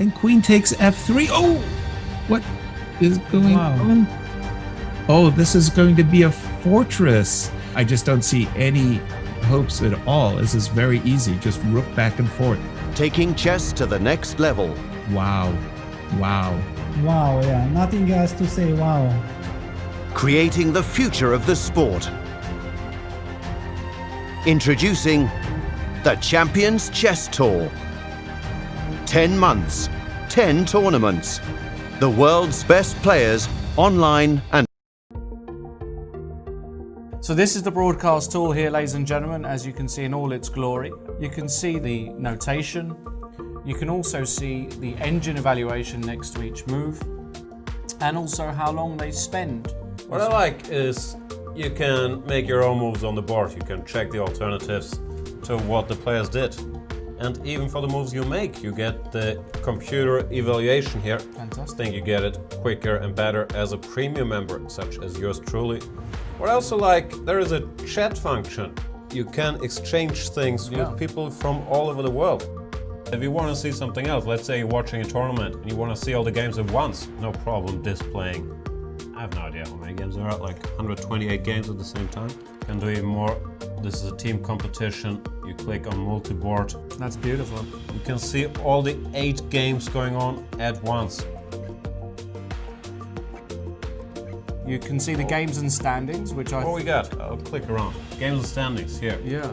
And queen takes f3. Oh, what is going on? Oh, this is going to be a fortress. I just don't see any hopes at all. This is very easy. Just rook back and forth. Taking chess to the next level. Wow. Wow. Wow, yeah. Nothing else to say. Wow. Creating the future of the sport. Introducing the Champions Chess Tour. 10 months, 10 tournaments. The world's best players online and... So this is the broadcast tool here, ladies and gentlemen, as you can see in all its glory. You can see the notation. You can also see the engine evaluation next to each move, and also how long they spend. What I like is you can make your own moves on the board. You can check the alternatives to what the players did. And even for the moves you make, you get the computer evaluation here. Fantastic. I think you get it quicker and better as a premium member, such as yours truly. What I also like, there is a chat function. You can exchange things with people from all over the world. If you want to see something else, let's say you're watching a tournament and you want to see all the games at once, no problem displaying. I have no idea how many games there are, like 128 games at the same time. Can do even more. This is a team competition. You click on multi-board. That's beautiful. You can see all the 8 games going on at once. You can see the games and standings, which I... What we got? I'll click around. Games and standings here. Yeah.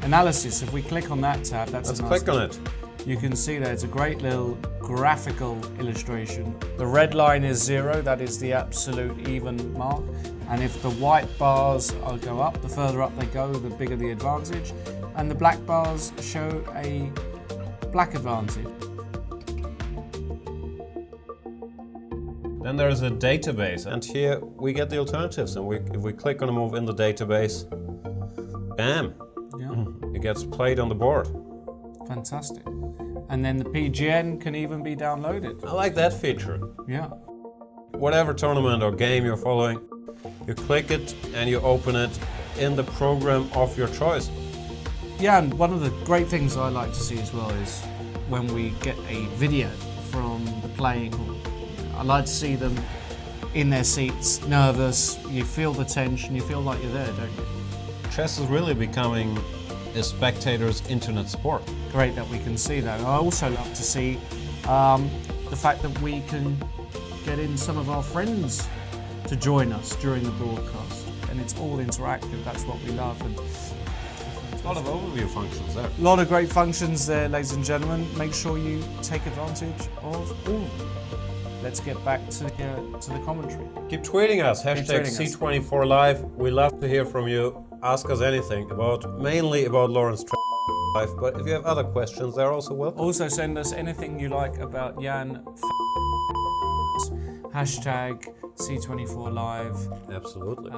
Analysis, if we click on that tab, that's Let's a nice click on it. You can see that it's a great little graphical illustration. The red line is 0, that is the absolute even mark. And if the white bars go up, the further up they go, the bigger the advantage. And the black bars show a black advantage. Then there's a database, and here we get the alternatives. And if we click on a move in the database, bam, it gets played on the board. Fantastic. And then the PGN can even be downloaded. I like that feature. Yeah. Whatever tournament or game you're following, you click it and you open it in the program of your choice. Yeah, and one of the great things I like to see as well is when we get a video from the playing hall. I like to see them in their seats, nervous, you feel the tension, you feel like you're there, don't you? Chess is really becoming a spectator's internet sport. Great that we can see that. I also love to see the fact that we can get in some of our friends to join us during the broadcast, and it's all interactive. That's what we love. And a lot of overview functions there. A lot of great functions there, ladies and gentlemen. Make sure you take advantage of all of them. Let's get back to the commentary. Keep tweeting us, hashtag C24Live. We love to hear from you. Ask us anything mainly about Lawrence life, but if you have other questions, they're also welcome. Also send us anything you like about Jan. Hashtag C24Live. Absolutely.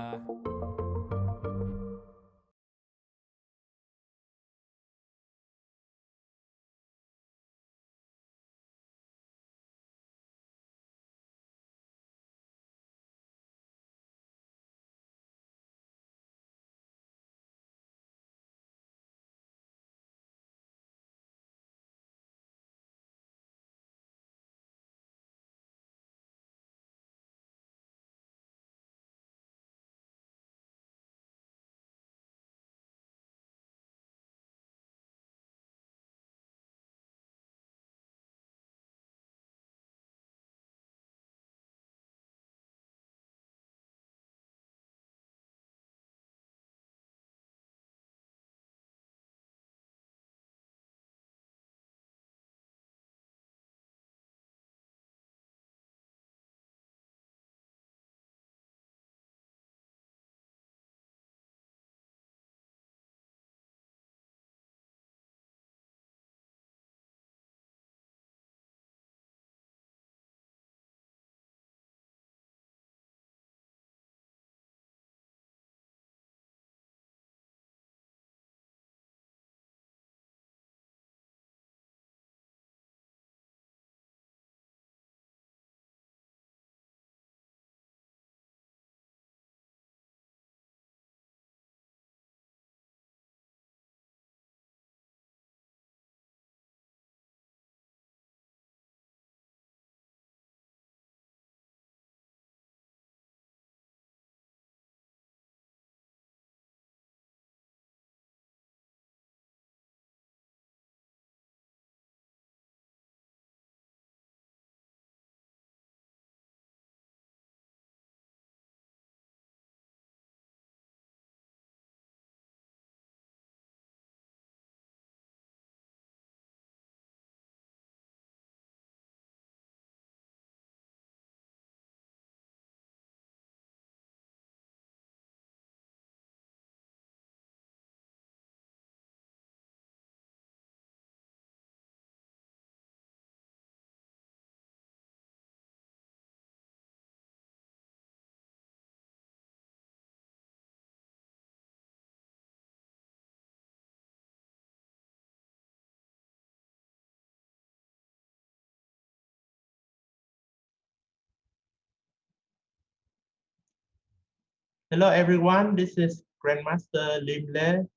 Hello everyone, this is Grandmaster Lim.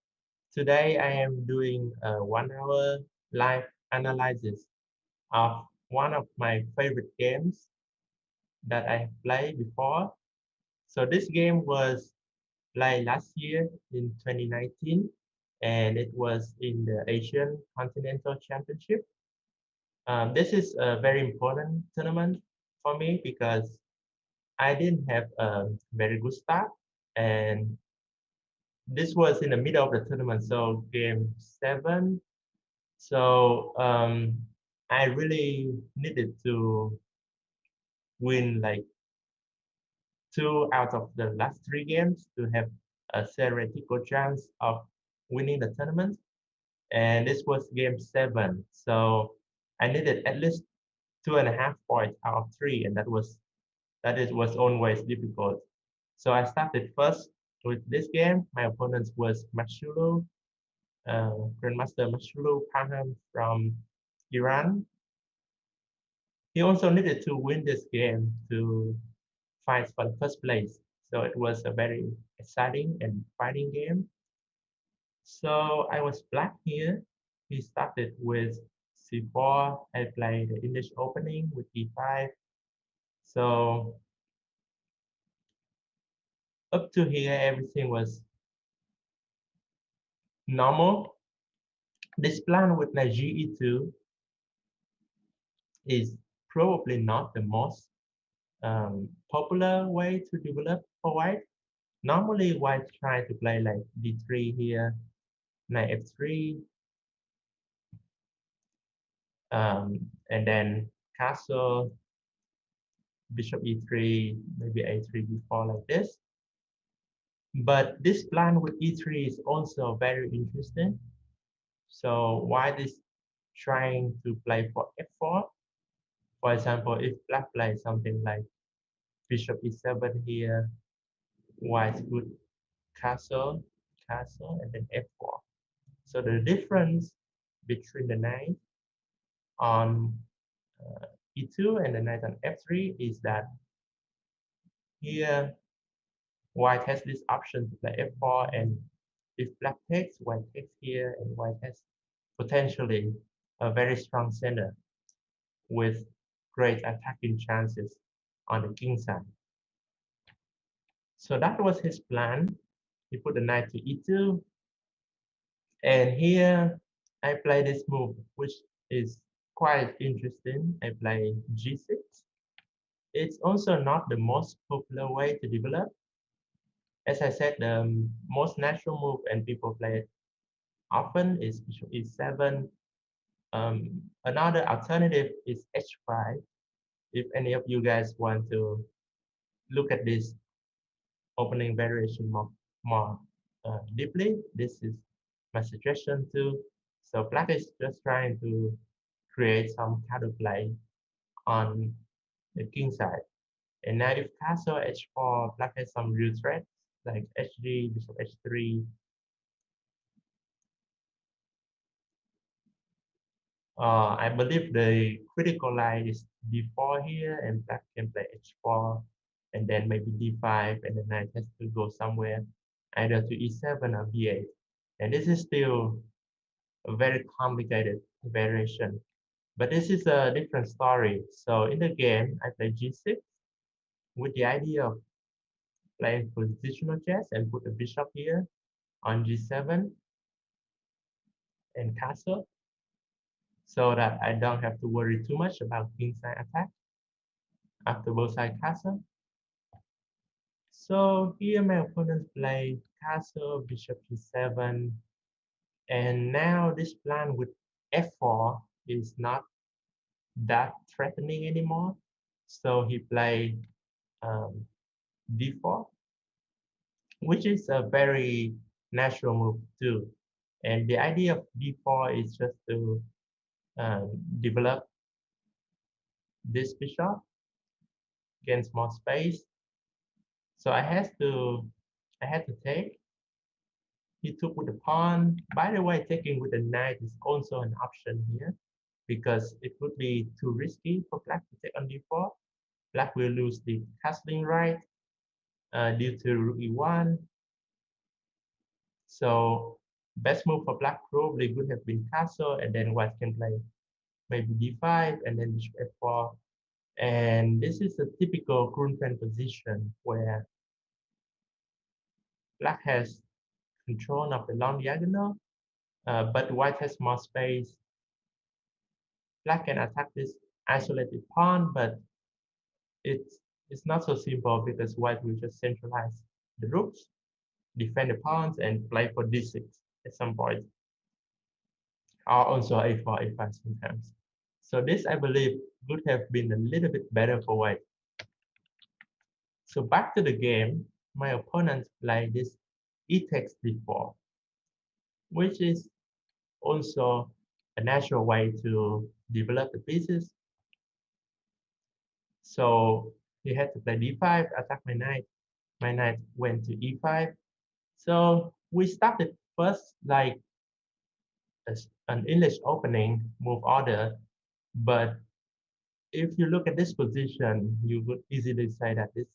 Today I am doing a 1 hour live analysis of one of my favorite games that I have played before. So this game was played last year in 2019 and it was in the Asian Continental Championship. This is a very important tournament for me because I didn't have a very good start and this was in the middle of the tournament, so game 7. So I really needed to win like 2 out of the last 3 games to have a theoretical chance of winning the tournament. And this was game 7, so I needed at least 2.5 points out of 3, and it was always difficult. So I started first with this game. My opponent was Mashulu, Grandmaster Mashulu Paham from Iran. He also needed to win this game to fight for the first place. So it was a very exciting and fighting game. So I was black here. He started with c4. I played the English opening with e5. So up to here, everything was normal. This plan with knight ge2 is probably not the most popular way to develop for white. Normally, white try to play like d3 here, knight f3, and then castle, bishop e3, maybe a3, b4 like this. But this plan with e3 is also very interesting. So white is trying to play for f4. For example, if black plays something like bishop e7 here, white could castle, and then f4. So the difference between the knight on e2 and the knight on f3 is that here white has this option to play f4, and if black takes, white takes here, and white has potentially a very strong center with great attacking chances on the king side. So that was his plan. He put the knight to e2, and here I play this move, which is quite interesting. I play g6. It's also not the most popular way to develop. As I said, the most natural move and people play it often is bishop e7. Another alternative is h5. If any of you guys want to look at this opening variation more deeply, this is my suggestion too. So black is just trying to create some counterplay on the king side. And now if castle h4, black has some real threats like hg, bishop h3. I believe the critical line is d4 here, and black can play h4, and then maybe d5, and the knight has to go somewhere, either to e7 or b8. And this is still a very complicated variation. But this is a different story. So in the game, I play g6 with the idea of playing positional chess and put the bishop here on g7 and castle, so that I don't have to worry too much about kingside attack after both sides castle. So here my opponent play castle, bishop g7, and now this plan with f4 is not that threatening anymore. So he played d4, which is a very natural move too. And the idea of d4 is just to develop this bishop, gain more space. So I had to take. He took with the pawn. By the way, taking with the knight is also an option here, because it would be too risky for black to take on d4. Black will lose the castling right. due to rook e1. So best move for black probably would have been castle, and then white can play maybe d5 and then bishop f4. And this is a typical Grunfeld position where black has control of the long diagonal, but white has more space. Black can attack this isolated pawn, but it's not so simple because white will just centralize the rooks, defend the pawns, and play for d6 at some point, or also a4, a5 sometimes. So this, I believe, would have been a little bit better for white. So back to the game, my opponent played this e takes d4, which is also a natural way to develop the pieces. So he had to play d5, attack my knight. My knight went to e5. So we started first like an English opening move order, but if you look at this position, you would easily say that this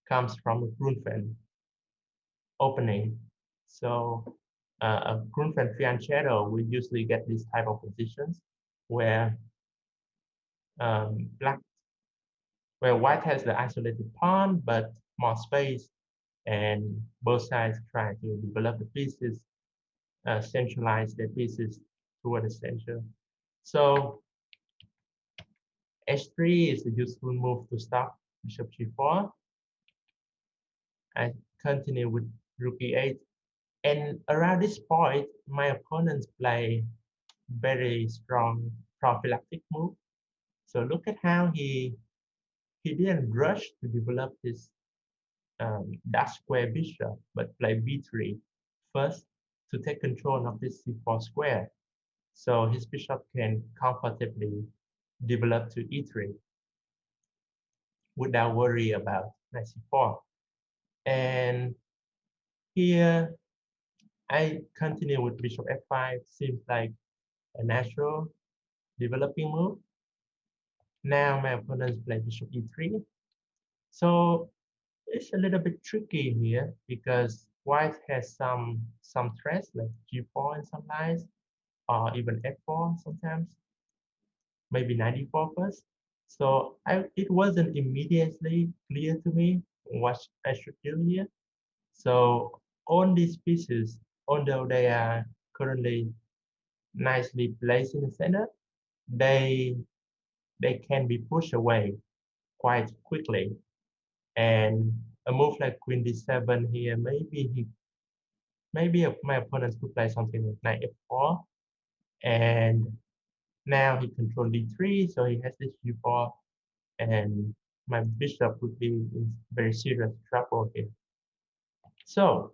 comes from a Grunfeld opening. So a Grunfeld fianchetto, we usually get these type of positions where where white has the isolated pawn but more space, and both sides try to develop the pieces, centralize their pieces toward the center. So h3 is a useful move to stop bishop g4. I continue with rook e8, and around this point, my opponents play very strong prophylactic move. So look at how he didn't rush to develop his dark square bishop, but play b3 first to take control of this c4 square. So his bishop can comfortably develop to e3 without worry about knight c4. And here I continue with bishop f5, seems like a natural developing move. Now my opponents play bishop e3. So it's a little bit tricky here because white has some threats like g4 in some lines, or even f4 sometimes, maybe knight e4 first. So it wasn't immediately clear to me what I should do here. So all these pieces, although they are currently nicely placed in the center, they can be pushed away quite quickly. And a move like queen d7 here, maybe my opponent could play something like knight f4, and now he controls d3, so he has this g4, and my bishop would be in very serious trouble here. So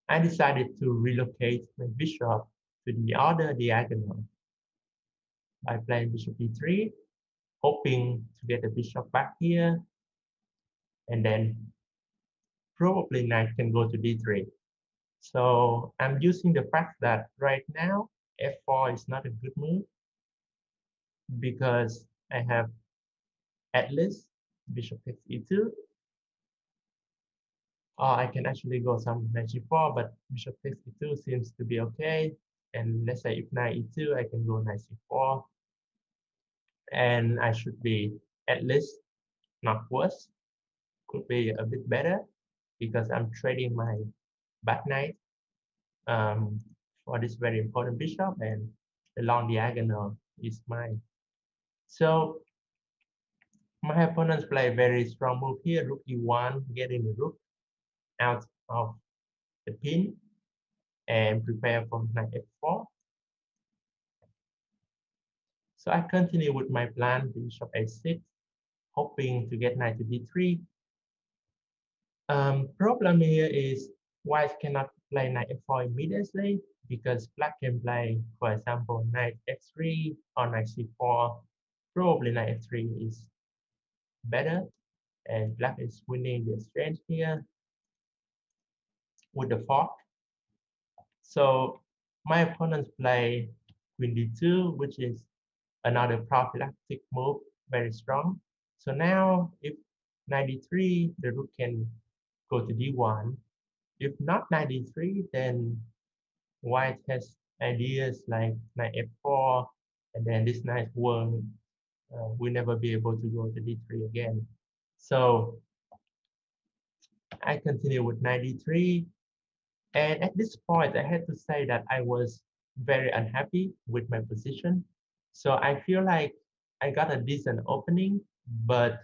I decided to relocate my bishop to the other diagonal by playing bishop e3, hoping to get the bishop back here, and then probably knight can go to d3. So I'm using the fact that right now f4 is not a good move because I have at least bishop takes e2, or I can actually go some knight g4, but bishop takes e2 seems to be okay. And let's say if knight e2, I can go knight c4, and I should be at least not worse, could be a bit better because I'm trading my back knight for this very important bishop, and the long diagonal is mine. So my opponents play a very strong move here, rook e1, getting the rook out of the pin and prepare for knight f4. So I continue with my plan, bishop a6, hoping to get knight to d3. Problem here is white cannot play knight f4 immediately because black can play, for example, knight f3 or knight c4. Probably knight f3 is better, and black is winning the exchange here with the fork. So my opponents play queen d2, which is another prophylactic move, very strong. So now if 93, the rook can go to d1. If not 93, then white has ideas like knight f4, and then this knight will never be able to go to d3 again. So I continue with 93, and at this point, I had to say that I was very unhappy with my position. So I feel like I got a decent opening, but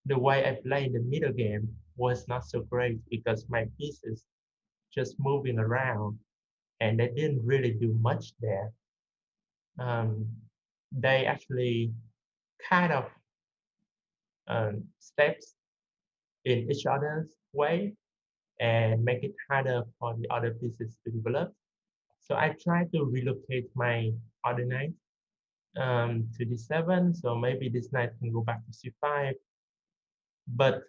the way I played in the middle game was not so great because my pieces just moving around and they didn't really do much there. They actually kind of steps in each other's way and make it harder for the other pieces to develop. So I try to relocate my other knight to d7. So maybe this knight can go back to c5. But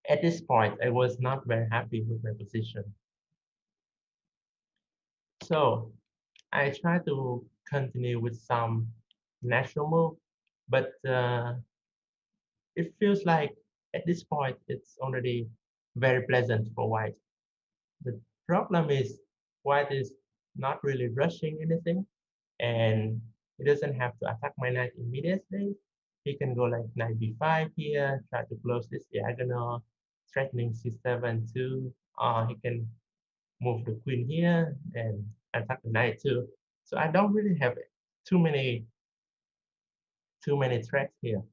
at this point, I was not very happy with my position. So I try to continue with some natural move, but it feels like at this point it's already very pleasant for white. The problem is white is not really rushing anything, and he doesn't have to attack my knight immediately. He can go like knight b5 here, try to close this diagonal, threatening c7 too, or he can move the queen here and attack the knight too. So I don't really have too many threats here.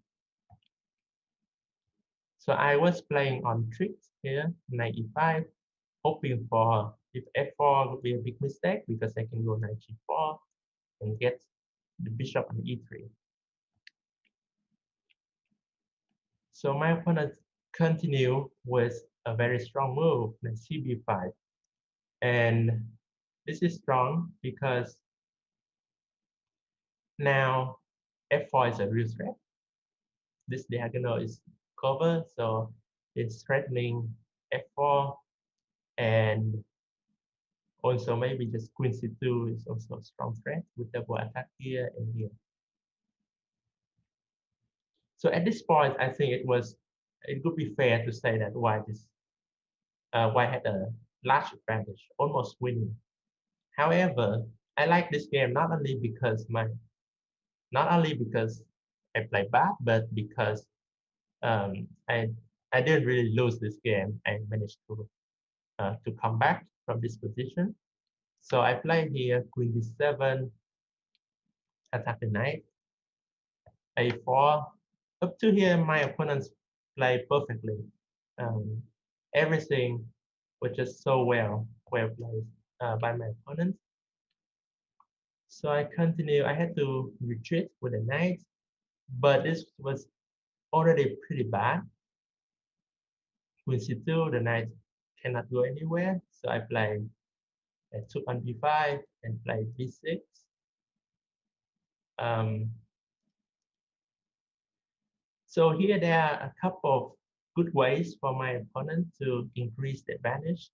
So I was playing on tricks here, knight e5, hoping for if f4 would be a big mistake because I can go knight g4 and get the bishop on e3. So my opponent continue with a very strong move, knight cb5. And this is strong because now f4 is a real threat. This diagonal is covered, so it's threatening f4, and also maybe just queen c2 is also a strong threat with double attack here and here. So at this point, I think it would be fair to say that white had a large advantage, almost winning. However, I like this game not only because I play bad, but because I didn't really lose this game. I managed to come back from this position. So I play here queen d7, attack the knight, a4. Up to here, my opponents play perfectly. Everything was just so well played by my opponent. So I continue. I had to retreat with the knight, but this was already pretty bad. Queen c2, the knight cannot go anywhere. So I play took on b5 and play b6. So here there are a couple of good ways for my opponent to increase the advantage.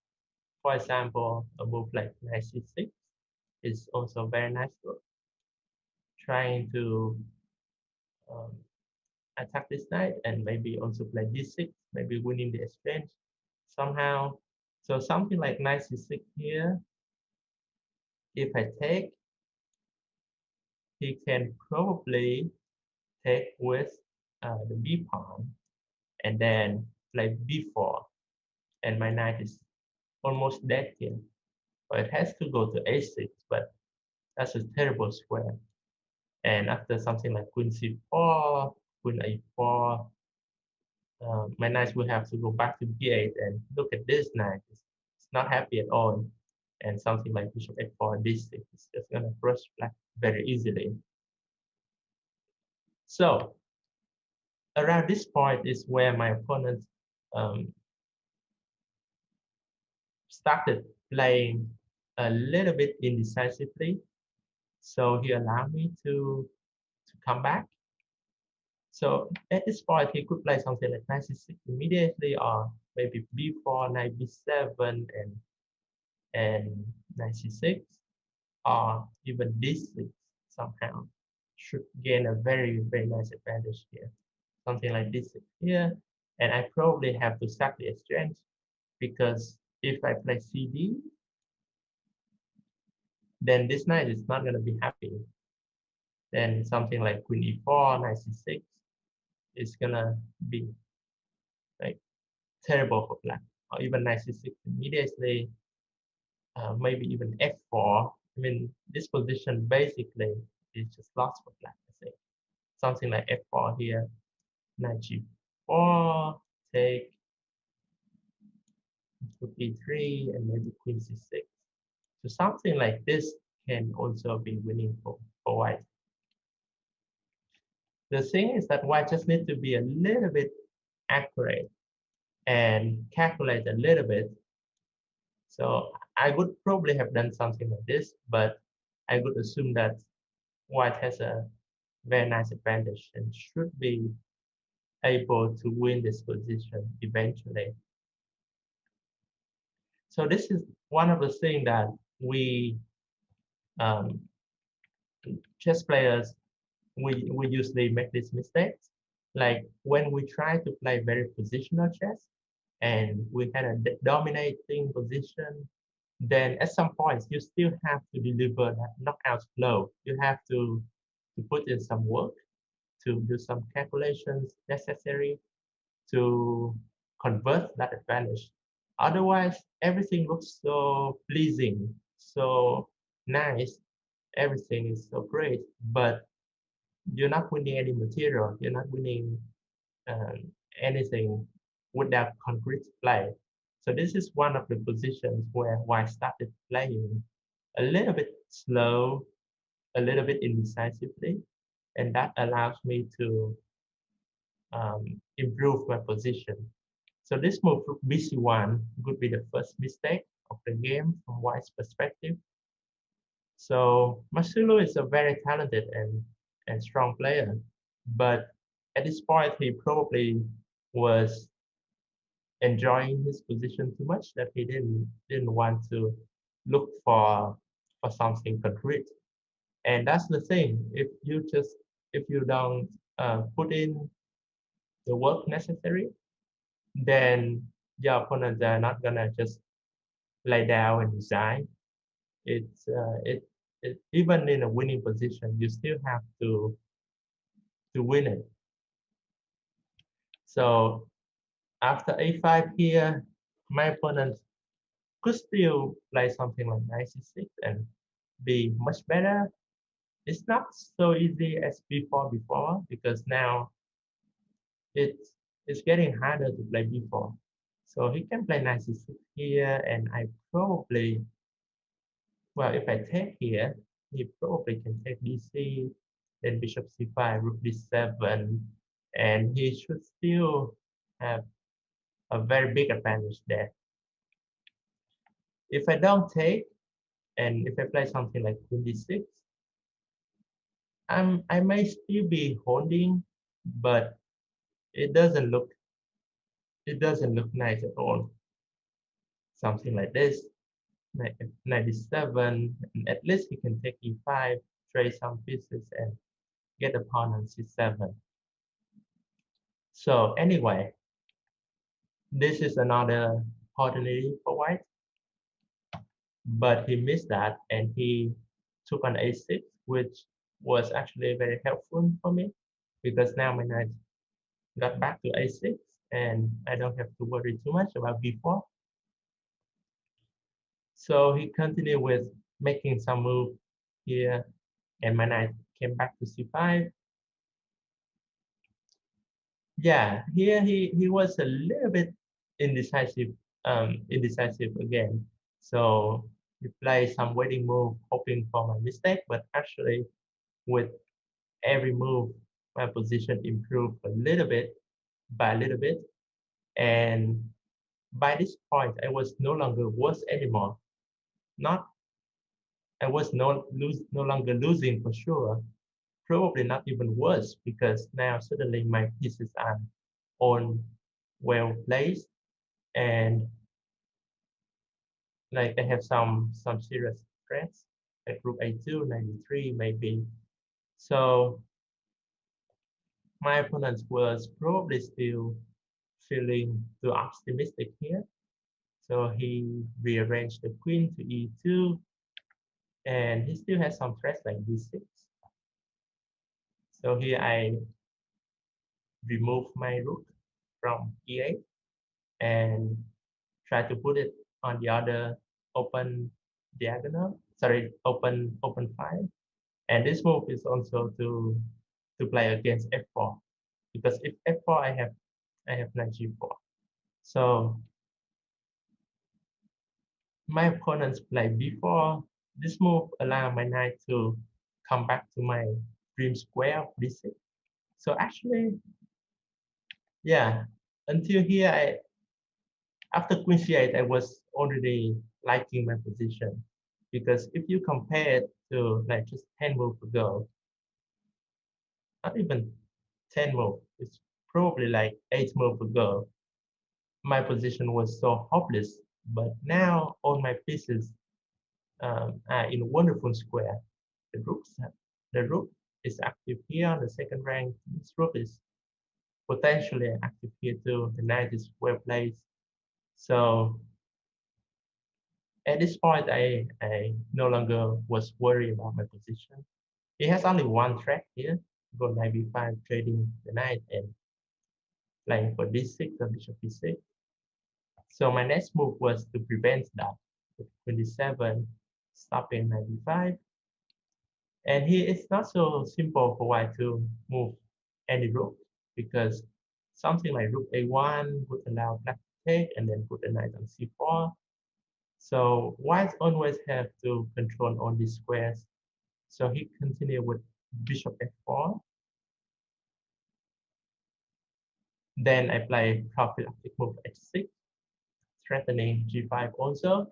For example, a move like knight c6 is also very nice move. Trying to attack this knight and maybe also play d6, maybe winning the exchange somehow. So something like knight c6 here, if I take, he can probably take with the b pawn and then play b4, and my knight is almost dead here. So it has to go to a6, but that's a terrible square. And after something like queen c4, queen a4, my knight will have to go back to b8, and look at this knight. It's not happy at all. And something like bishop f4, d6 is just gonna brush black very easily. So around this point is where my opponent started playing a little bit indecisively. So he allowed me to come back. So at this point, he could play something like knight c6 immediately, or maybe b4, knight b7, and knight c6, or even d6 somehow. Should gain a very, very nice advantage here. something like this here, and I probably have to sack the exchange because if I play CD, then this knight is not going to be happy. Then something like queen e4, knight c6 is going to be like terrible for black, or even knight c6 immediately, maybe even f4. I mean, this position basically is just lost for black, I think. Something like f4 here, knight g4, take rook e3, and maybe queen c6. So something like this can also be winning for white. The thing is that white just need to be a little bit accurate and calculate a little bit. So I would probably have done something like this, but I would assume that white has a very nice advantage and should be able to win this position eventually. So this is one of the things that we chess players we usually make these mistakes. Like when we try to play very positional chess and we had a dominating position, then at some points you still have to deliver that knockout blow. You have to put in some work, to do some calculations necessary to convert that advantage. Otherwise, everything looks so pleasing, so nice, everything is so great, but you're not winning any material, you're not winning anything without concrete play. So this is one of the positions where I started playing a little bit slow, a little bit indecisively, and that allows me to improve my position. So this move bc1 would be the first mistake of the game from White's perspective. So Marcelo is a very talented and strong player, but at this point he probably was enjoying his position too much that he didn't want to look for something concrete. And that's the thing. If you don't put in the work necessary, then your opponents are not gonna just lay down and resign. It's even in a winning position, you still have to win it. So after a5 here, my opponent could still play something like knight c6 and be much better. It's not so easy as before because now it's getting harder to play b4. So he can play knight c6 here, and I probably, well, if I take here, he probably can take bc, then bishop c5, rook d7, and he should still have a very big advantage there. If I don't take, and if I play something like queen d6, I may still be holding, but it doesn't look nice at all. Something like this, knight d7, and at least he can take e5, trade some pieces, and get a pawn on c7. So anyway, this is another opportunity for white, but he missed that and he took on a6, which was actually very helpful for me because now my knight got back to a6 and I don't have to worry too much about b4. So he continued with making some move here, and my knight came back to c5. Yeah, here he was a little bit indecisive again. So he played some waiting move, hoping for my mistake, but actually with every move, my position improved a little bit by a little bit. And by this point, I was no longer worse anymore. I was no longer losing for sure. Probably not even worse because now suddenly my pieces are all well placed and like I have some serious threats like rook a2, knight e3 maybe. So my opponent was probably still feeling too optimistic here. So he rearranged the queen to e2, and he still has some threats like d6. So here I remove my rook from e8 and try to put it on the other open diagonal, sorry, open file. And this move is also to play against f4, because if f4 I have knight g4. So my opponents play b4. This move allow my knight to come back to my dream square of d6. So actually, yeah, until here, after queen c8, I was already liking my position, because if you compare it to like just 10 moves ago, not even 10 moves, it's probably like 8 moves ago, my position was so hopeless. But now all my pieces are in wonderful square. The the rook is active here on the second rank. This rook is potentially active here too. The knight is well placed. So at this point, I no longer was worried about my position. He has only one threat here. Go knight b5, trading the knight and playing for d6 or bishop b6. So my next move was to prevent that. With 27, stopping knight b5. And here it's not so simple for white to move any rook, because something like rook a1 would allow black to take and then put the knight on c4. So white always have to control all these squares. So he continued with bishop f4. Then I play prophylactic move h6, threatening g5 also.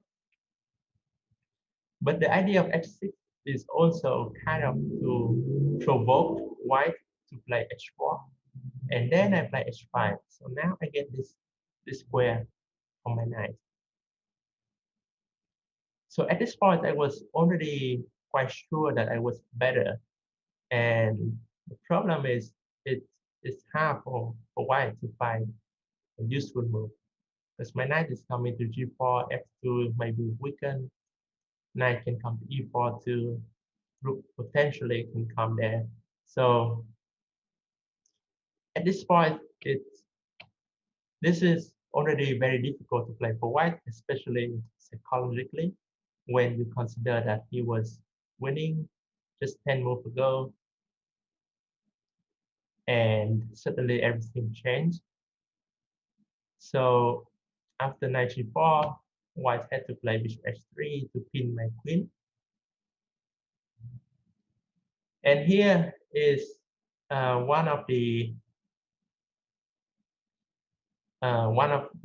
But the idea of h6 is also kind of to provoke white to play h4. And then I play h5. So now I get this square on my knight. So at this point, I was already quite sure that I was better. And the problem is it's hard for white to find a useful move, because my knight is coming to g4, f2 might be weakened, knight can come to e4 too, rook potentially can come there. So at this point, this is already very difficult to play for white, especially psychologically, when you consider that he was winning just 10 moves ago, and suddenly everything changed. So after knight g4, white had to play bishop h3 to pin my queen. And here is one of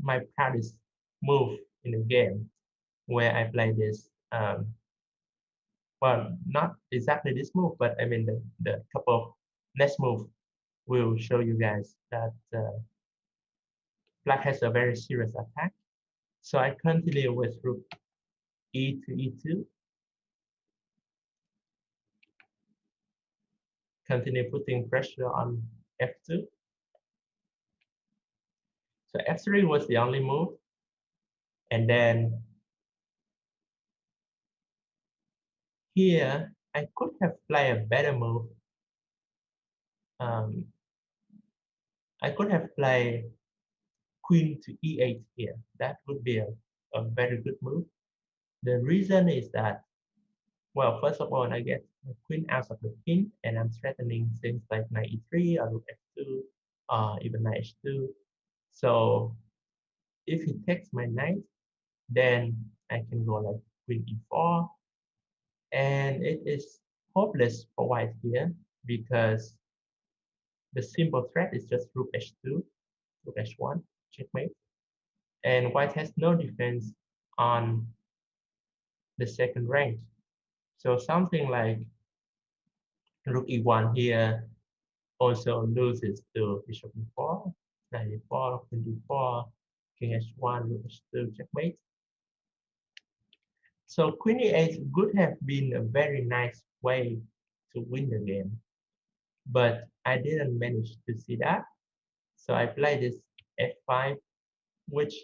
my proudest move in the game, where I play this. Well, not exactly this move, but I mean the couple of next move will show you guys that black has a very serious attack. So I continue with rook e to e2, continue putting pressure on f2. So f3 was the only move, and then here I could have played a better move. I could have played queen to e8 here. That would be a very good move. The reason is that, well, first of all, I get my queen out of the pin, and I'm threatening things like knight e3 or rook f2, even knight h2. So if he takes my knight, then I can go like queen e4, and it is hopeless for white here, because the simple threat is just rook h2, rook h1, checkmate, and white has no defense on the second rank. So something like rook e1 here also loses to bishop e4, knight e4, queen d4, king h1, rook h2, checkmate. So queen e8 could have been a very nice way to win the game. but I didn't manage to see that. So I played this f5, which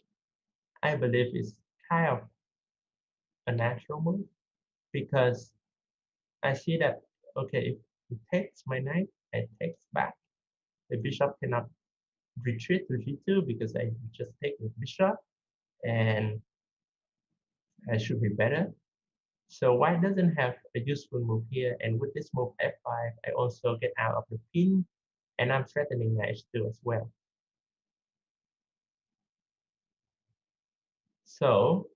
I believe is kind of a natural move because I see that, okay, if he takes my knight, I takes back. The bishop cannot retreat to g2 because I just take the bishop and I should be better. So white doesn't have a useful move here. And with this move f5, I also get out of the pin and I'm threatening knight h2 as well. So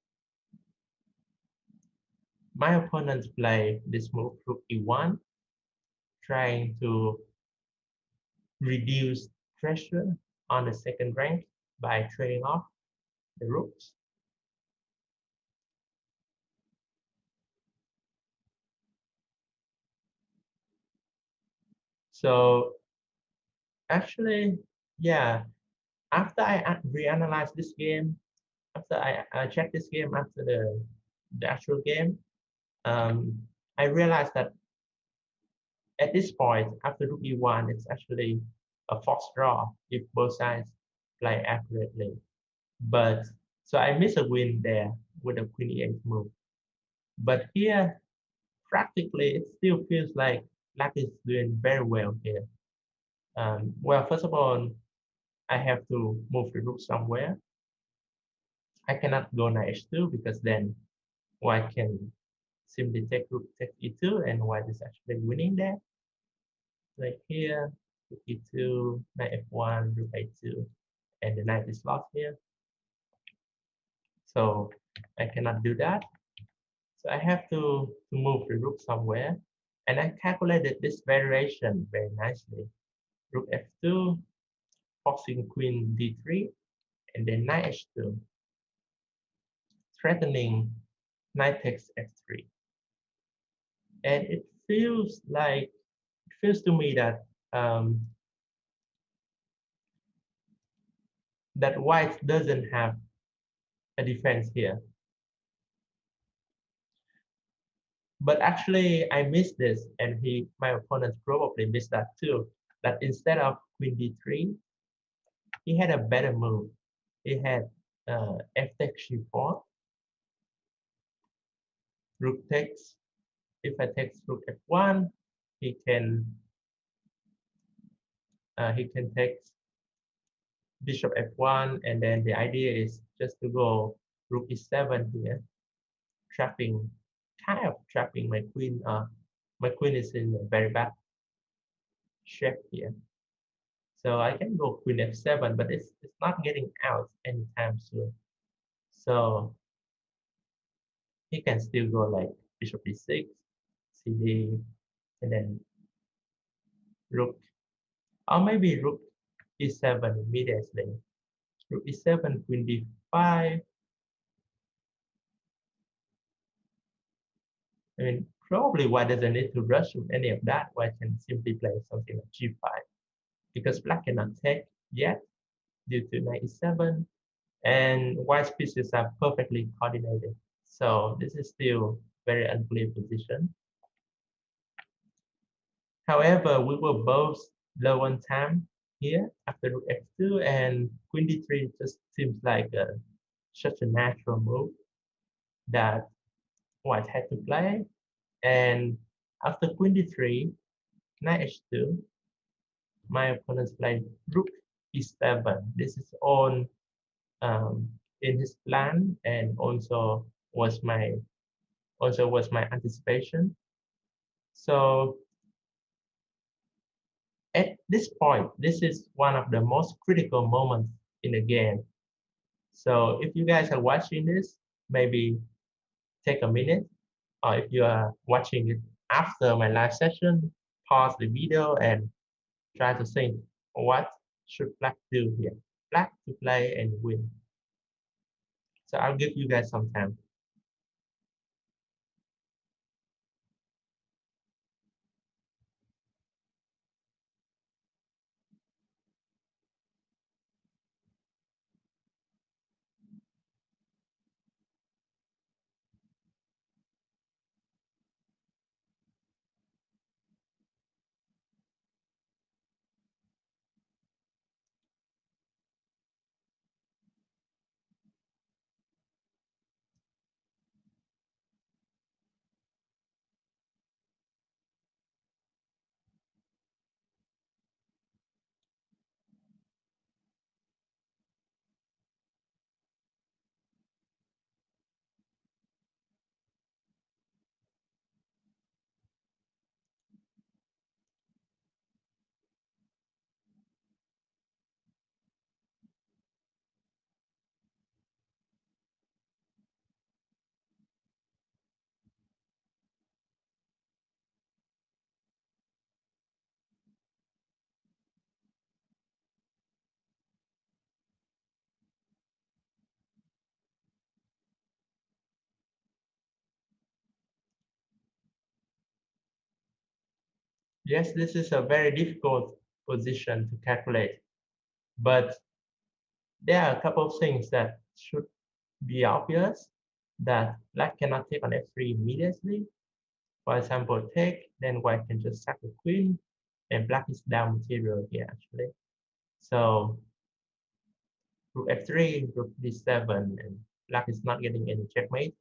my opponents play this move rook e1, trying to reduce pressure on the second rank by trading off the rooks. So actually, yeah, after I reanalyze this game, after I check this game after the actual game, I realized that at this point, after rook e1, it's actually a false draw if both sides play accurately. But so I miss a win there with a queen e8 move. But here, practically, it still feels like black is doing very well here. Well, first of all, I have to move the rook somewhere. I cannot go knight h2 because then white can simply take rook takes e2 and white is actually winning there. Like here, rook e2, knight f1, rook a2, and the knight is lost here. So I cannot do that. So I have to move the rook somewhere. And I calculated this variation very nicely. Rook f2, forcing queen d3, and then knight h2, threatening knight takes f3. And it feels to me that that white doesn't have a defense here. But actually, I missed this, and my opponents probably missed that too. That instead of queen d3, he had a better move. He had f takes g4, rook takes. If I take rook f1, he can take bishop f1, and then the idea is just to go rook e7 here, kind of trapping my queen. My queen is in a very bad shape here. So I can go queen f7, but it's not getting out anytime soon. So he can still go like bishop e6, cd, and then rook, or maybe rook e7 immediately. Rook e7, queen d5. I mean, probably white doesn't need to rush with any of that. White can simply play something like g5 because black cannot take yet due to knight e7, and white's pieces are perfectly coordinated. So this is still very unclear position. However, we were both low on time here after rook f2, and queen d3 just seems like such a natural move that white had to play. And after queen d3, knight h2, my opponents played rook e7. This is all in his plan, and also was my anticipation. So at this point, this is one of the most critical moments in the game. So if you guys are watching this, maybe take a minute, or if you are watching it after my live session, pause the video and try to think, what should black do here? Black to play and win. So I'll give you guys some time. Yes, this is a very difficult position to calculate, but there are a couple of things that should be obvious that black cannot take on f3 immediately. For example, take, then white can just sack the queen, and black is down material here actually. So rook f3, rook d7, and black is not getting any checkmate.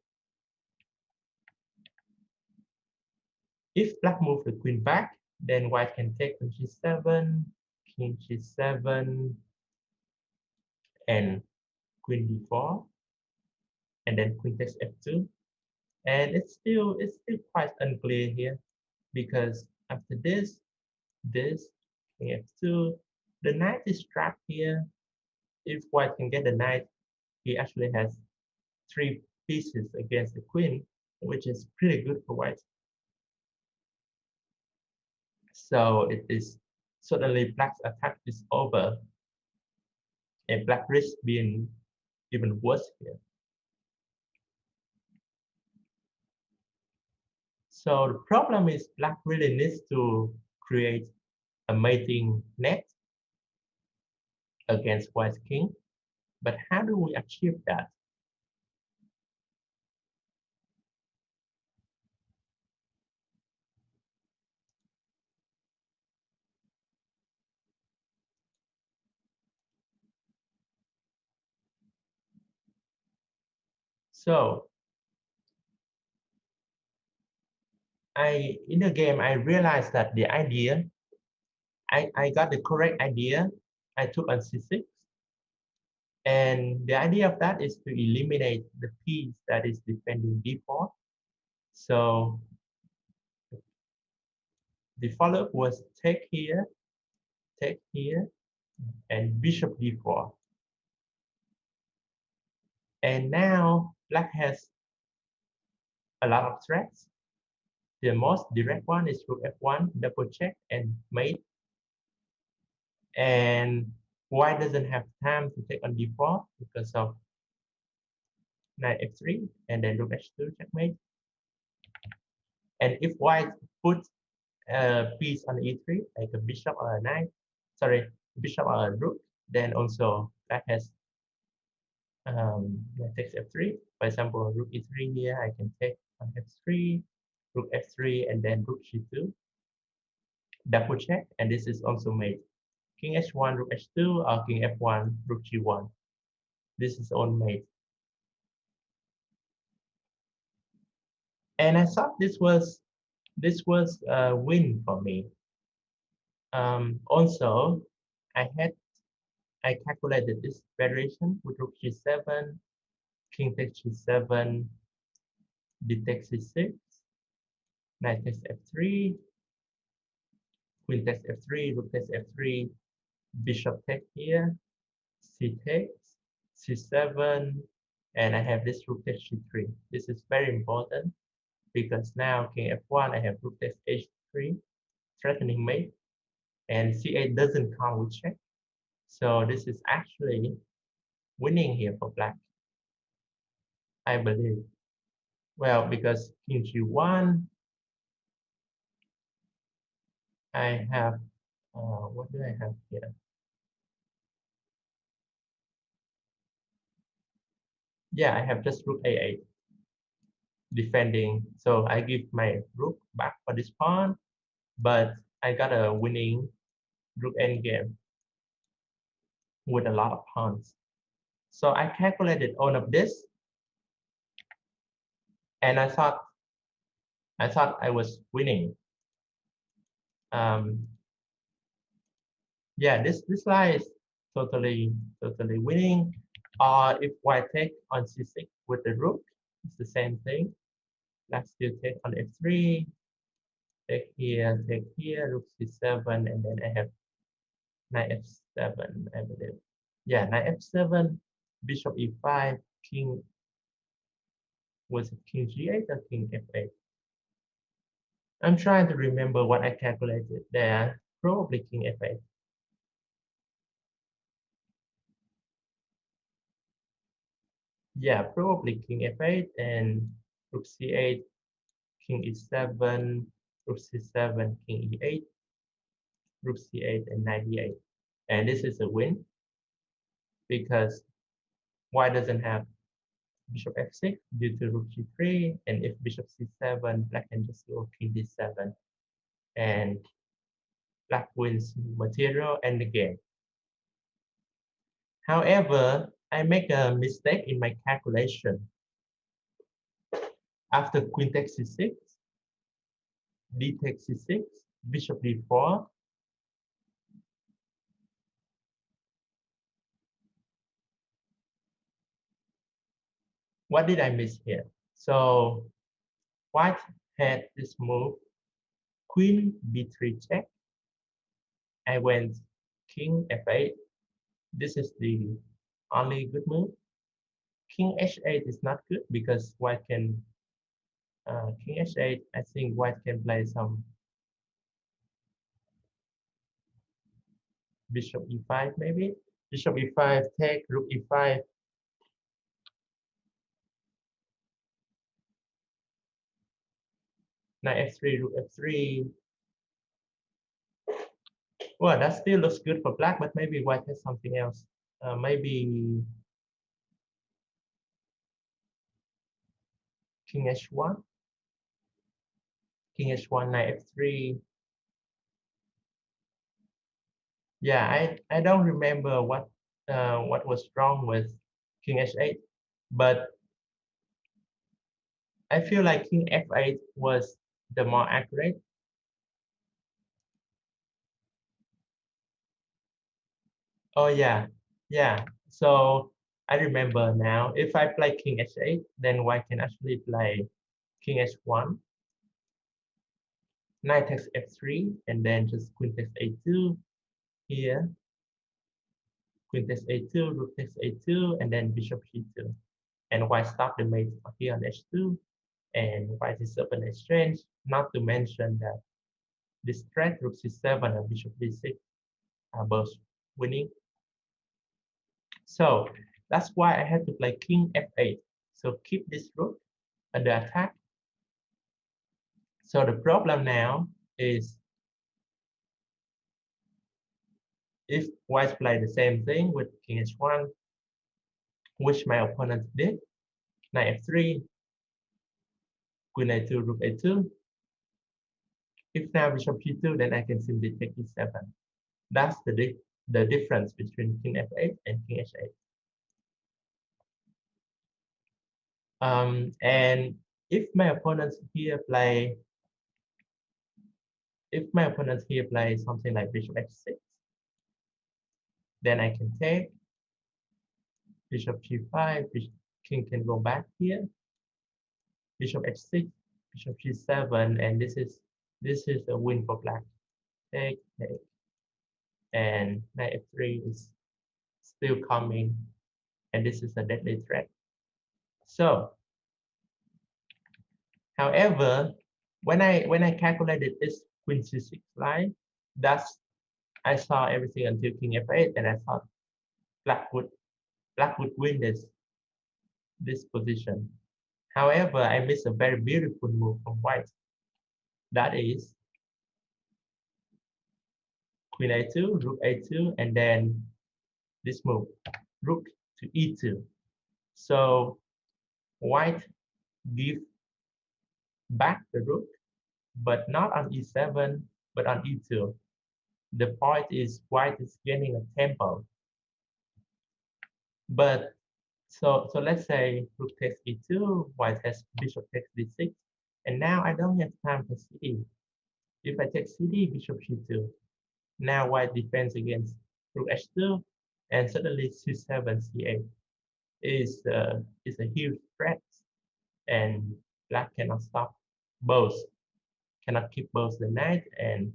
If black moves the queen back, then white can take queen g7, king g7, and queen d4, and then queen takes f2. And it's still quite unclear here because after this, king f2, the knight is trapped here. If white can get the knight, he actually has 3 pieces against the queen, which is pretty good for white. So it is certainly black's attack is over, and black risks being even worse here. So the problem is black really needs to create a mating net against white's king. But how do we achieve that? So in the game, I realized that the idea, I got the correct idea. I took on c6. And the idea of that is to eliminate the piece that is defending d4. So the follow-up was take here, and bishop d4. And now black has a lot of threats. The most direct one is rook f1, double check, and mate. And white doesn't have time to take on d4 because of knight f3, and then rook h2 checkmate. And if white puts a piece on e3, like a bishop or a knight, sorry, bishop or a rook, then also black has knight takes f3. For example, rook e3 here, I can take on f3, rook f3, and then rook g2. Double check, and this is also made. King h1, rook h2, or king f1, rook g1. This is all made. And I thought this was a win for me. Also, I calculated this variation with rook g7, king takes g7, d takes c6, knight takes f3, queen takes f3, rook takes f3, bishop takes here, c takes, c7, and I have this rook takes g3. This is very important because now king f1, I have rook takes h3, threatening mate, and c8 doesn't come with check. So this is actually winning here for black, I believe. Well, because king g1, I have, what do I have here? Yeah, I have just rook a8 defending. So I give my rook back for this pawn, but I got a winning rook endgame with a lot of pawns. So I calculated all of this, and I thought I was winning. Yeah, this line is totally winning. Or if white take on c6 with the rook, it's the same thing. Let's still take on f3, take here, rook c7, and then I have knight f7, I believe. Yeah, knight f7, bishop e5, king, was it king g8 or king f8? I'm trying to remember what I calculated there. Probably king f8. Yeah, probably king f8 and rook c8, king e7, rook c7, king e8. rook c8 and knight d8. And this is a win because white doesn't have bishop f6 due to rook g3, and if bishop c7, black can just go king d7, and black wins material and the game. However, I make a mistake in my calculation. After queen takes c6, d takes c6, bishop d4, what did I miss here? So white had this move, queen b3 check. I went king f8. This is the only good move. King h8 is not good because white can, king h8, I think white can play some bishop e5 maybe. Bishop e5, take, rook e5. Knight f3, rook f3. Well, that still looks good for black, but maybe white has something else. Maybe king h1. King h1, knight f3. Yeah, I don't remember what was wrong with king h8, but I feel like king f8 was the more accurate. Oh yeah, yeah. So I remember now. If I play king h8, then white can actually play king h1, knight takes f3, and then just queen takes a2 here. Queen takes a2, rook takes a2, and then bishop g2. And white stop the mate here on h2, and white is up an exchange. Not to mention that this threat, rook c7 and bishop d6, are both winning. So that's why I had to play king f8. So keep this rook under attack. So the problem now is if white play the same thing with king h1, which my opponent did, knight f3, queen a2, rook a2. If now bishop g2, then I can simply take e7. That's the difference between king f8 and king h8. And if my opponents here play something like bishop f6, then I can take bishop g5, king can go back here, bishop h6, bishop g7, and this is a win for black. Take, and knight f3 is still coming, and this is a deadly threat. So, however, when I calculated this queen c6 line, I saw everything until king f8, and I thought black would win this position. However, I missed a very beautiful move from white. That is queen a2, rook a2, and then this move, rook to e2. So white give back the rook, but not on e7, but on e2. The point is white is gaining a tempo. But so let's say rook takes e2, white has bishop takes d6, and now I don't have time for cd. If I take cd, bishop g2, now white defends against rook h2, and suddenly c7, c8 is a huge threat, and black cannot stop both, cannot keep both the knight and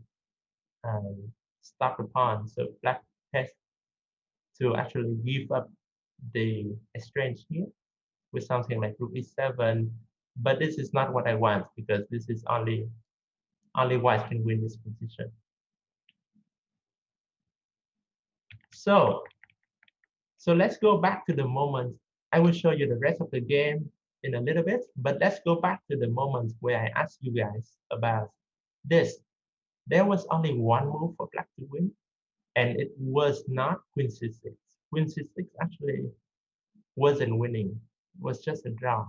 stop the pawn. So black has to actually give up the exchange here with something like rook e7, but this is not what I want because this is only white can win this position. So let's go back to the moment. I will show you the rest of the game in a little bit, but let's go back to the moment where I asked you guys about this. there was only one move for black to win, and it was not queen c6. Queen c6 actually wasn't winning, it was just a draw.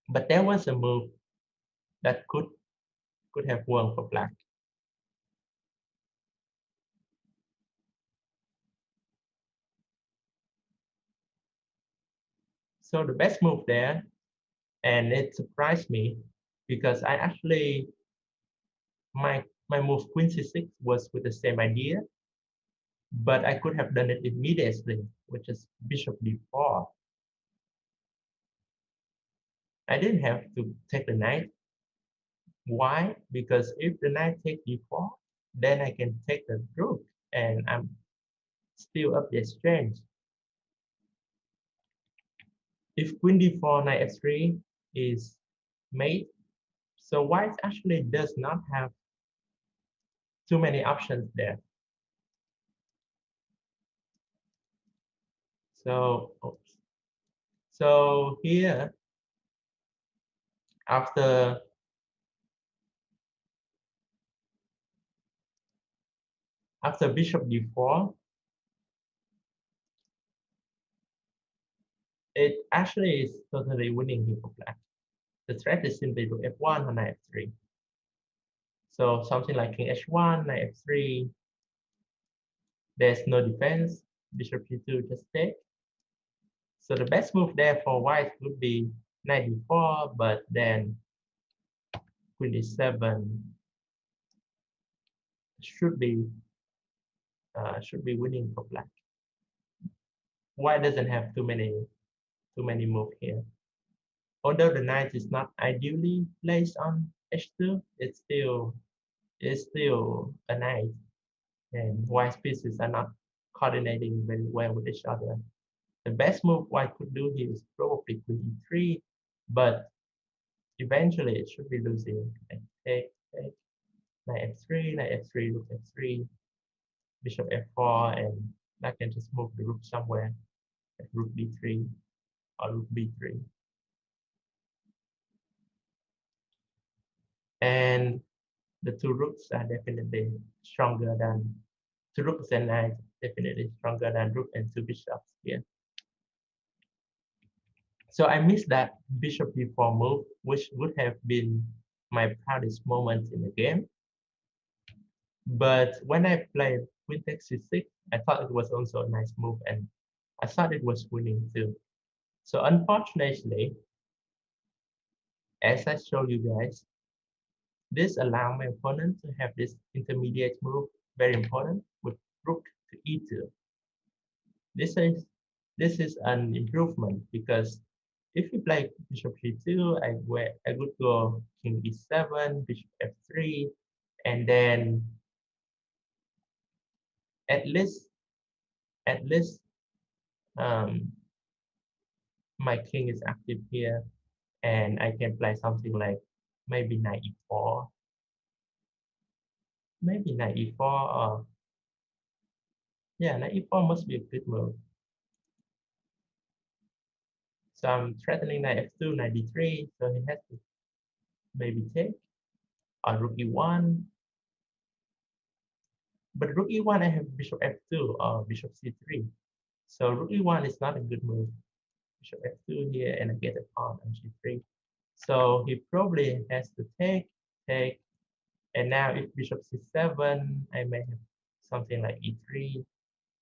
But there was a move that could have won for black. So the best move there, and it surprised me because I actually my move queen c6 was with the same idea, but I could have done it immediately, which is bishop d4. I didn't have to take the knight. Why? Because if the knight takes d4, then I can take the rook, and I'm still up the exchange. If queen d4, knight f3 is mate, so white actually does not have too many options there. So, oops. So here, after bishop d4, it actually is totally winning here for black. The threat is simply rook f1 or knight f3. So something like king h1, knight f3, there's no defense, bishop g2 just take. So the best move there for white would be knight d4, but then queen d7 should be winning for black. White doesn't have too many moves here. Although the knight is not ideally placed on h2, it's still a knight, and white's pieces are not coordinating very well with each other. The best move white could do here is probably queen e3, but eventually it should be losing. Like take, knight f3, knight f3, rook f3, bishop f4, and I can just move the rook somewhere, like rook b3 or rook b3. And the two rooks are definitely stronger than two rooks and knight, definitely stronger than rook and two bishops here. So I missed that bishop d4 move, which would have been my proudest moment in the game. But when I played queen takes c6, I thought it was also a nice move, and I thought it was winning too. So unfortunately, as I showed you guys, this allowed my opponent to have this intermediate move, very important, with rook to e2. This is an improvement because if you play bishop g2, I would go king e7, bishop f3, and then at least um, my king is active here, and I can play something like maybe knight e4, or yeah, knight e4 must be a good move. So I'm threatening knight f2, knight d3, so he has to maybe take, or rook e1. But rook e1, I have bishop f2 or bishop c3. So rook e1 is not a good move. Bishop f2 here, and I get a pawn on g3. So he probably has to take, and now if bishop c7, I may have something like e3,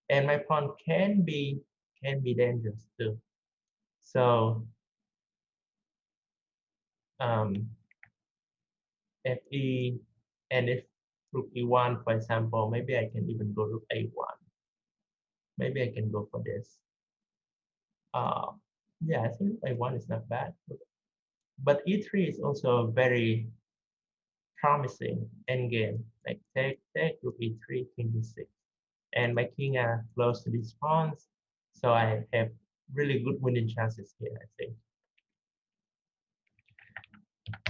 and my pawn can be dangerous too. So fe, and if rook e1, for example, maybe I can even go rook a1. Maybe I can go for this. Yeah, I think a1 is not bad, but e3 is also a very promising endgame. Like take, rook e3, king d6, and my king are close to these pawns, so I have really good winning chances here, I think.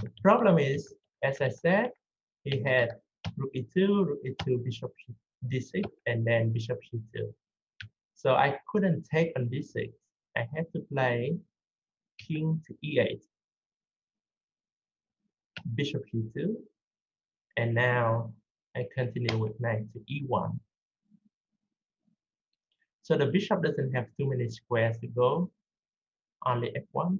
The problem is, as I said, he had rook e2, bishop d6, and then bishop c2. So I couldn't take on d6. I had to play king to e8, bishop e2, And now I continue with knight to e1. So the bishop doesn't have too many squares to go, only f1.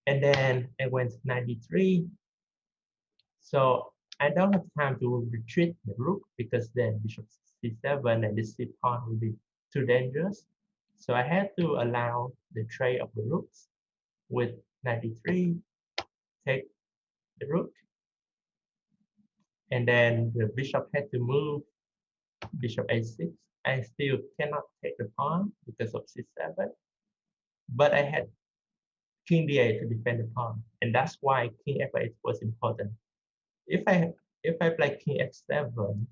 And then I went knight d3. So I don't have time to retreat the rook because then bishop c7 and the c pawn will be too dangerous. So I had to allow the trade of the rooks with knight d3, take the rook, and then the bishop had to move bishop a6. I still cannot take the pawn because of c7, but I had king d8 to defend the pawn, and that's why king f8 was important. If I play king f7,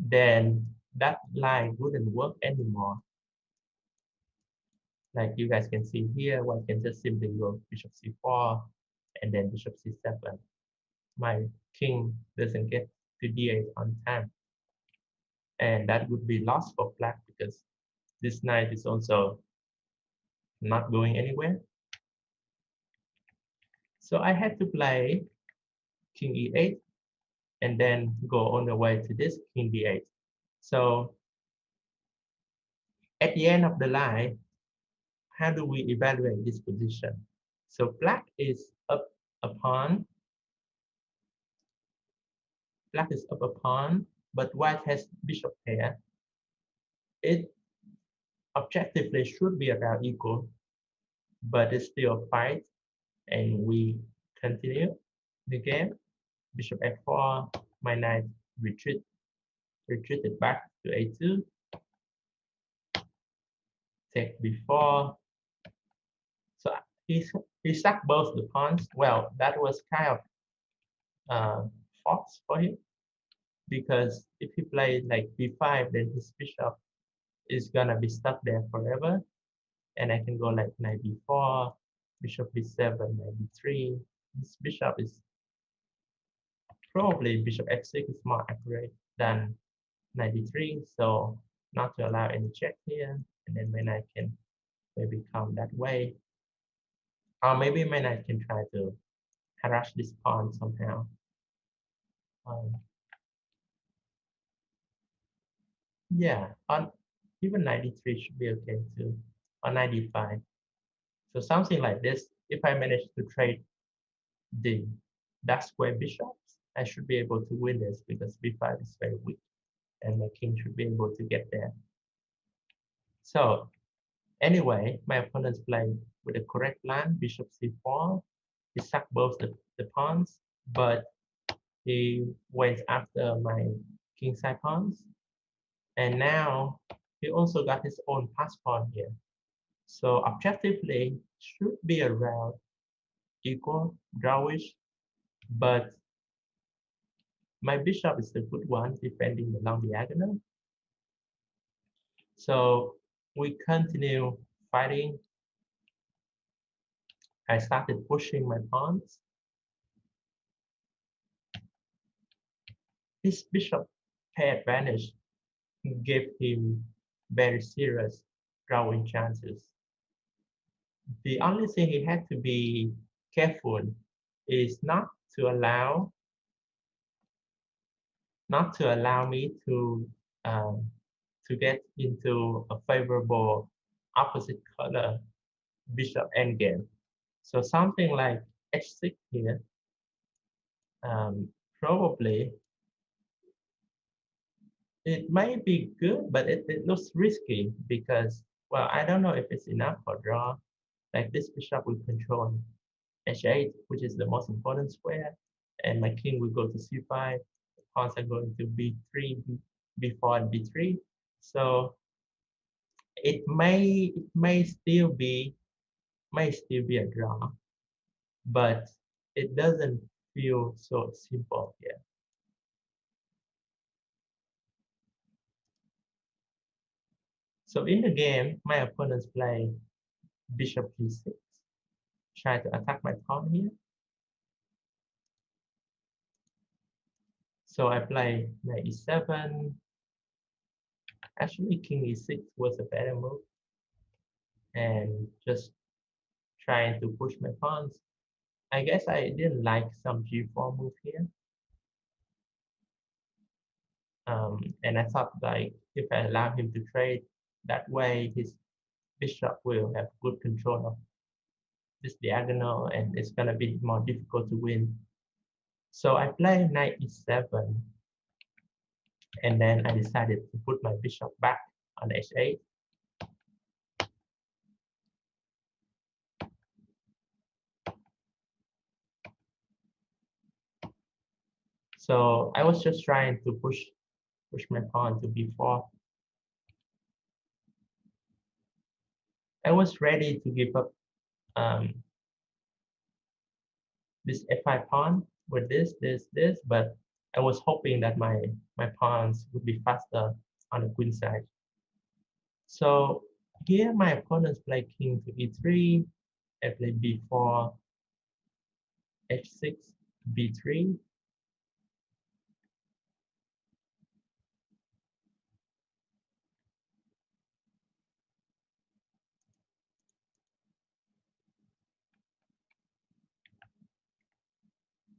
then that line wouldn't work anymore. Like you guys can see here, one can just simply go bishop c4 and then bishop c7. My king doesn't get to d8 on time, and that would be lost for black because this knight is also not going anywhere. So I had to play king e8 and then go on the way to this king d8. So at the end of the line, how do we evaluate this position? So black is up a pawn. Black is up a pawn, but white has bishop pair. It objectively should be about equal, but it's still a fight, and we continue the game. Bishop f4, my knight retreated back to a2. Take b4. So he sacked both the pawns. Well, that was kind of false for him because if he plays like b5, then his bishop is gonna be stuck there forever. And I can go like knight b4, bishop b7, knight b3. This bishop is probably bishop f6 is more accurate than knight d3. So not to allow any check here, and then my knight can maybe come that way. Or maybe my knight can try to harass this pawn somehow. Yeah, on even 93 should be okay too, or 95. So something like this, if I manage to trade the dark square bishops, I should be able to win this because b5 is very weak and my king should be able to get there. So anyway, my opponent's playing with the correct plan, bishop c4. He sacked both the pawns, but he went after my king side pawns. And now he also got his own pass pawn here. So objectively should be around equal, drawish, but my bishop is the good one defending the long diagonal. So we continue fighting. I started pushing my pawns. His bishop pair advantage gave him very serious drawing chances. The only thing he had to be careful is not to allow me to get into a favorable opposite color bishop endgame. So something like h6 here, probably it might be good, but it looks risky because, well, I don't know if it's enough for draw. Like this bishop will control h8, which is the most important square, and my king will go to c5. The pawns are going to b3, b4, and b3. So it may still be a draw, but it doesn't feel so simple here. So in the game, my opponents play bishop g6, try to attack my pawn here. So I play knight e7. Actually, king e6 was a better move, and just trying to push my pawns. I guess I didn't like some g4 move here. And I thought like if I allow him to trade that way, his bishop will have good control of this diagonal and it's gonna be more difficult to win. So I play knight e7 and then I decided to put my bishop back on h8. So I was just trying to push my pawn to b4. I was ready to give up this f5 pawn with this, but I was hoping that my pawns would be faster on the queen side. So here my opponents play king to e3, I play b4, h6, b3.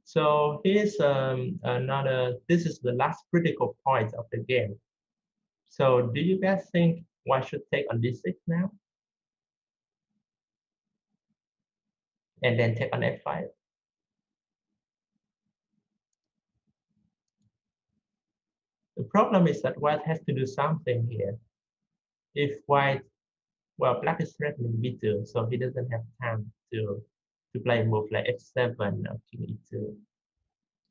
So here's another, this is the last critical point of the game. So do you guys think white should take on d6 now? And then take on f5? The problem is that white has to do something here. If white, well, black is threatening b2, so he doesn't have time to play a move like f7 or king e2.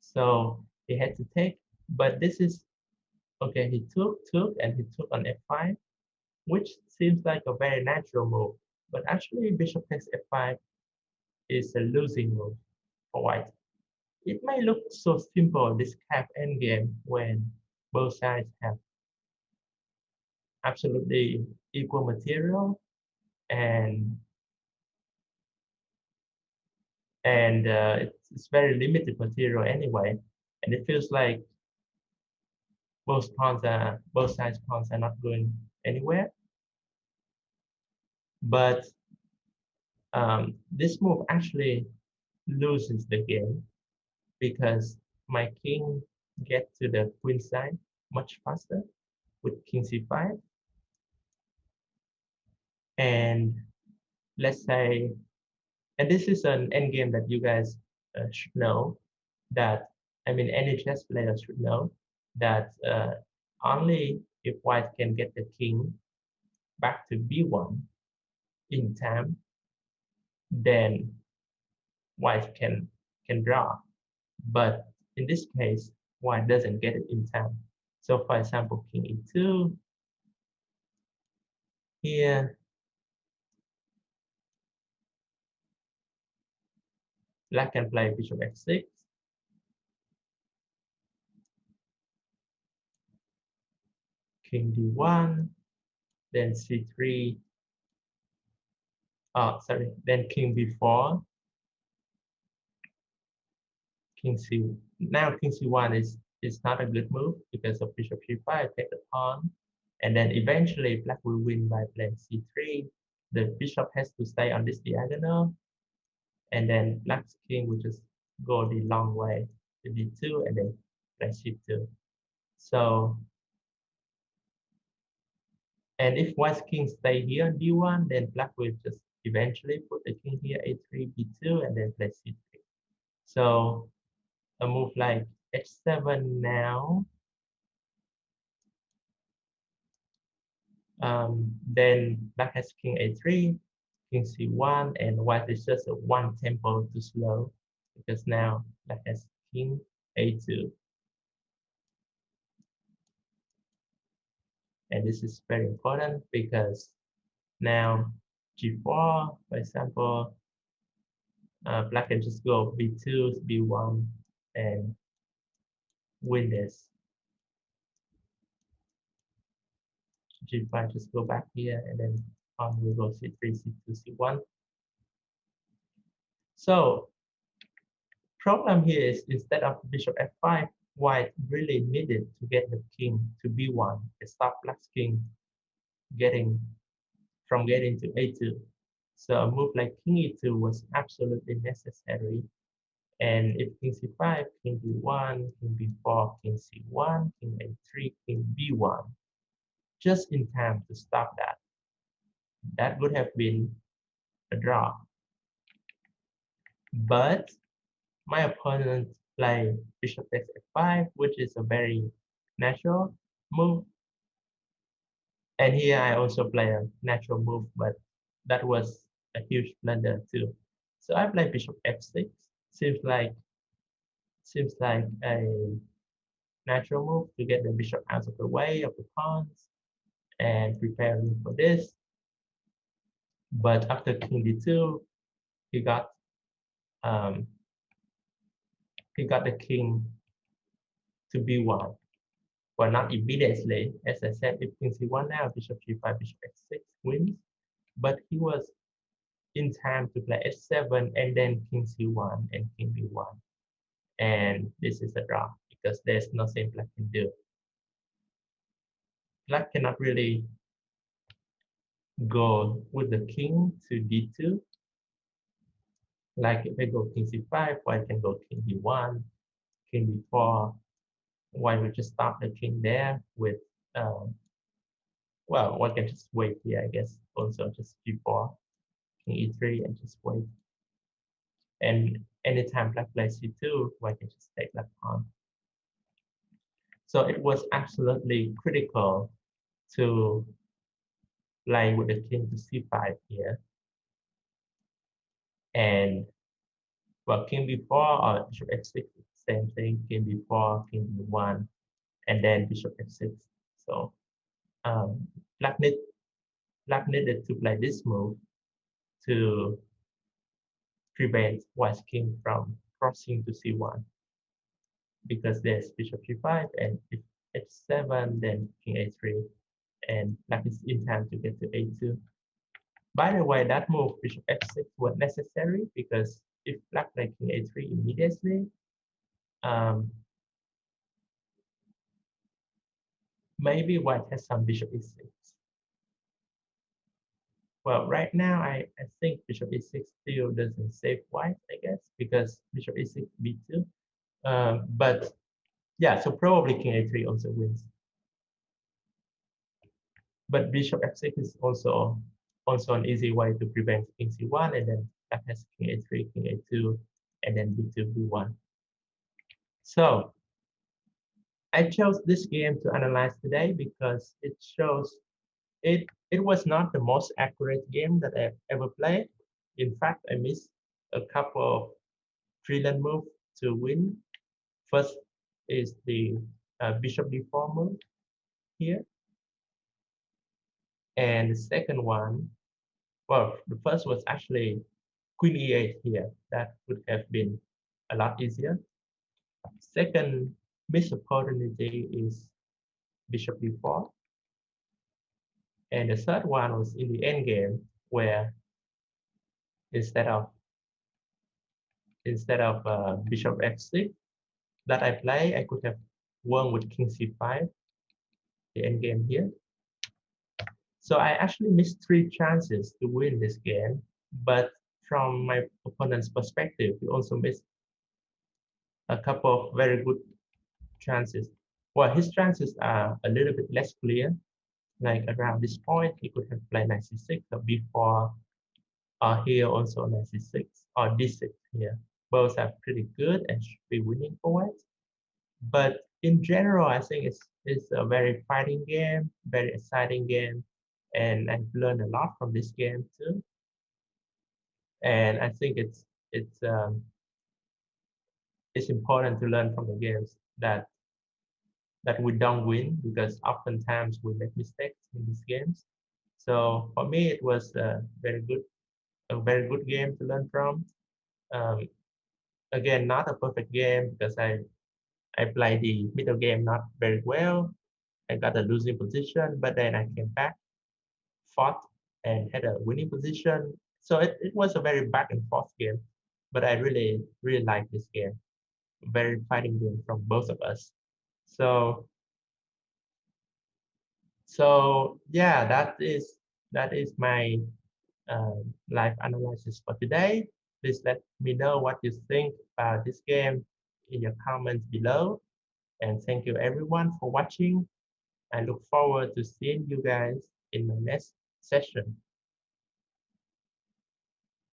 So he had to take, but this is, okay, he took, and he took on f5, which seems like a very natural move. But actually, bishop takes f5 is a losing move for white. It may look so simple, this cap endgame, when both sides have absolutely equal material and it's very limited material anyway, and it feels like both sides pawns are not going anywhere. But this move actually loses the game because my king gets to the queen side much faster with king c5. And let's say, and this is an endgame that you guys should know, that, I mean, any chess player should know that only if white can get the king back to b1 in time, then white can draw. But in this case, white doesn't get it in time. So for example, king e2, here, black can play bishop f6, king d1, then c3, then king b4, king c. Now king c1 is not a good move because of bishop g5, take the pawn, and then eventually black will win by playing c3. The bishop has to stay on this diagonal, and then black's king will just go the long way to d2 and then play c2. So, and if white's king stay here on d1, then black will just eventually put the king here, a3, b2, and then play c3. So a move like h7 now, then black has king a3, king c1, and white is just a one tempo too slow because now black has king a2. And this is very important because now g4, for example, black can just go b2, b1, and win this. G5 just go back here, and then on we go c3, c2, c1. So problem here is instead of bishop f5, white really needed to get the king to b1 to stop black's king getting to a2. So a move like king e2 was absolutely necessary. And if king c5, king b1, king b4, king c1, king a3, king b1, just in time to stop that. That would have been a draw. But my opponent played bishop takes f5, which is a very natural move. And here I also play a natural move, but that was a huge blunder too. So I play bishop f6. Seems like a natural move to get the bishop out of the way of the pawns and preparing for this. But after king d2, he got um, the king to b1. Well, not immediately. As I said, if king c1 now, bishop g5, bishop x6 wins. But he was in time to play h7 and then king c1 and king b1. And this is a draw because there's nothing black can do. Black cannot really go with the king to d2. Like if I go king c5, white can go king b1, king b4. White will just stop the king there with, well, one can just wait here, I guess. Also just g4, king e3, and just wait. And anytime black plays c2, white can just take that pawn. So it was absolutely critical to play with the king to c5 here. And well, king b4 or bishop f6, same thing, king b4, king b1, and then bishop f6. So black needed to play this move to prevent white's king from crossing to c1 because there's bishop g5 and if h7, then king a3, and black is in time to get to a2. By the way, that move bishop f6 was necessary because if black played king a3 immediately, maybe white has some bishop e6. Well, right now I think bishop e6 still doesn't save white, I guess, because bishop e6 b2. But yeah, so probably king a3 also wins. But bishop f6 is also an easy way to prevent king c1, and then black has king a3, king a2, and then b2, b1. So I chose this game to analyze today because it shows it was not the most accurate game that I've ever played. In fact, I missed a couple of brilliant moves to win. First is the bishop d4 move here. And the second one, well, the first was actually queen e8 here. That would have been a lot easier. Second missed opportunity is bishop d4. And the third one was in the end game where instead of bishop f6 that I play, I could have won with king c5, the end game here. So I actually missed 3 chances to win this game, but from my opponent's perspective, he also missed a couple of very good chances. Well, his chances are a little bit less clear. Like around this point, he could have played knight c6 or b4, or here also knight c6 or d6 here. Both are pretty good and should be winning for white. But in general, I think it's a very fighting game, very exciting game, and I've learned a lot from this game too. And I think it's important to learn from the games that we don't win because oftentimes we make mistakes in these games. So for me, it was a very good game to learn from. Again, not a perfect game because I played the middle game not very well. I got a losing position, but then I came back, fought, and had a winning position. So it was a very back and forth game, but I really, really like this game. Very fighting game from both of us. So yeah, that is my live analysis for today. Please let me know what you think about this game in your comments below. And thank you everyone for watching. I look forward to seeing you guys in my next session.